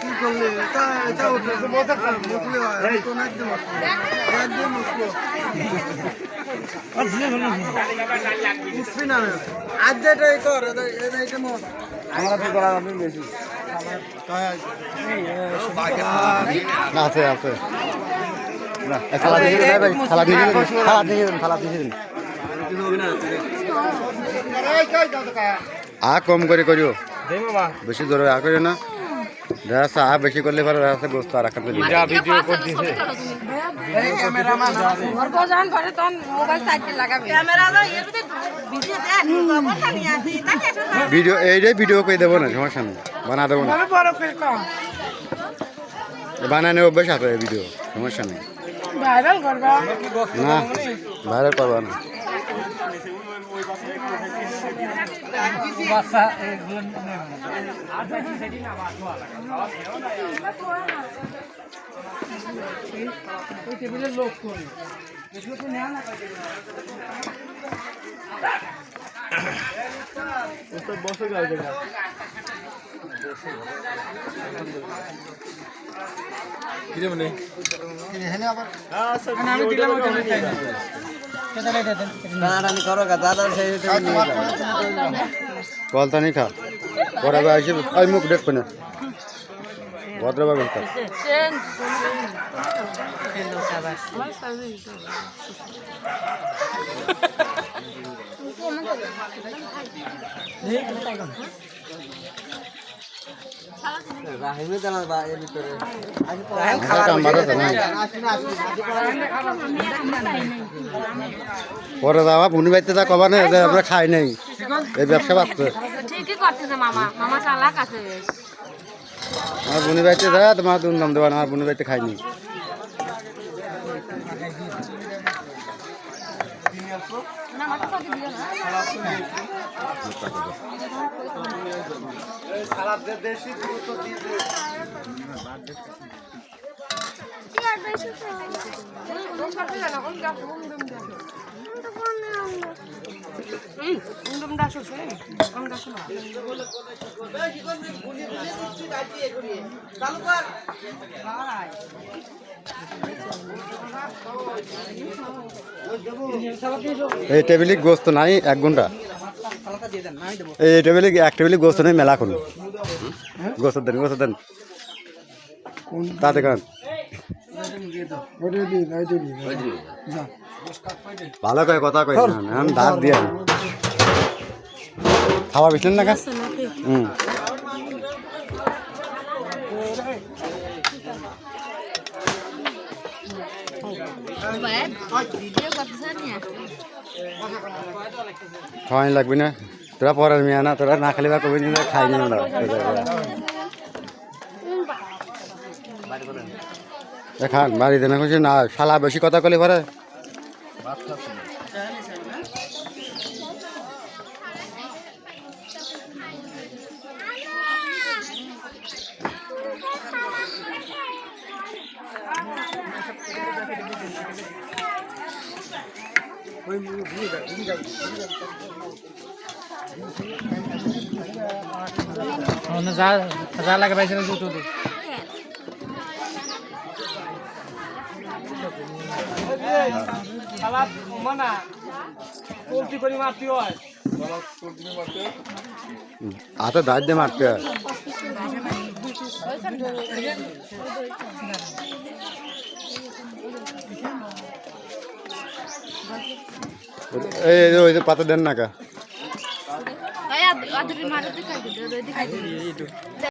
কি করলে এটা উঠে মুখলে হয় তো না একদম একদম উঠবি না আজ যেটাই কর এটা মত আমরা তো করার আপনি বেশি আছে আছে না খালা দিয়ে দেন ভাই খালা দিয়ে দেন খালা দিয়ে দেন আ কম করে করিও বেশি জোরে আ করিও না রাস্তা আ বেশি করলে ভালো রাস্তা গোস্ত আর রাখতে দিই যা ভিডিও করতেছে ক্যামেরাম্যান ঘর বাজান ঘরে তখন মোবাইল সাইডে লাগাবে ক্যামেরা তো এর ভিতরে ভিডিও দেখ কথা নিয়ে আসি তাকে ভিডিও এইটাই ভিডিও করে দেবো না সমস্যা নেই বানা দেবো না বড় করে কম বানানো অভ্যাস আছে ভিডিও সমস্যা নেই ভাইরাল করবা না ভাইরাল করবা না বাচ্চা ওই টেবিলের লোক করি এগুলো তো নেওয়া না বসে গেল জায়গা কিরে মানে এখানে আবার আমি দিলাম কলতা নেই খা পরে আসি ওই মুখ দেখবে না ভদ্রভাবে পরে যাওয়া ভুনি বাড়িতে যা কবা না আমরা খাই নাই এই ব্যবসা বাড়ছে ঠিকই করতেছে মামা মামা চালাক আছে আমার বুনি বাড়িতে যা তোমার দুর্নাম দেওয়া না আমার বুনি বাড়িতে খাইনি না মাথা পাতি দিও না সালাদ দেশি দ্রুত দিয়ে দে কি আর বেশি তো রং করতে না কোন গাছ উন্ডম ডাস আছে কোন গাছ না চালু কর এই টেবিলে গোস্ত নাই 1 ঘন্টা এই টেবিলে এক টেবিলে গোস্ত নাই মেলা করুন গোস্ত দেন তাতে কারণ ভালো করে কথা কই আমি দাঁত দিয়ে খাওয়া বেশি না গাছ খাওয়াই লাগবে না তোরা পরের মেয়ে না তোরা না খালি বা কবি নিয়ে খাই নি খান বাড়িতে না খুশি না শালা বেশি কথা কলি পরে যা লাগে পাইছে না জুতো দে সালাদ মানা পোলট্রি করে মারতে হয় হাতে দাঁত দিয়ে মারতে হয় এই ওই পাতা দেন না কা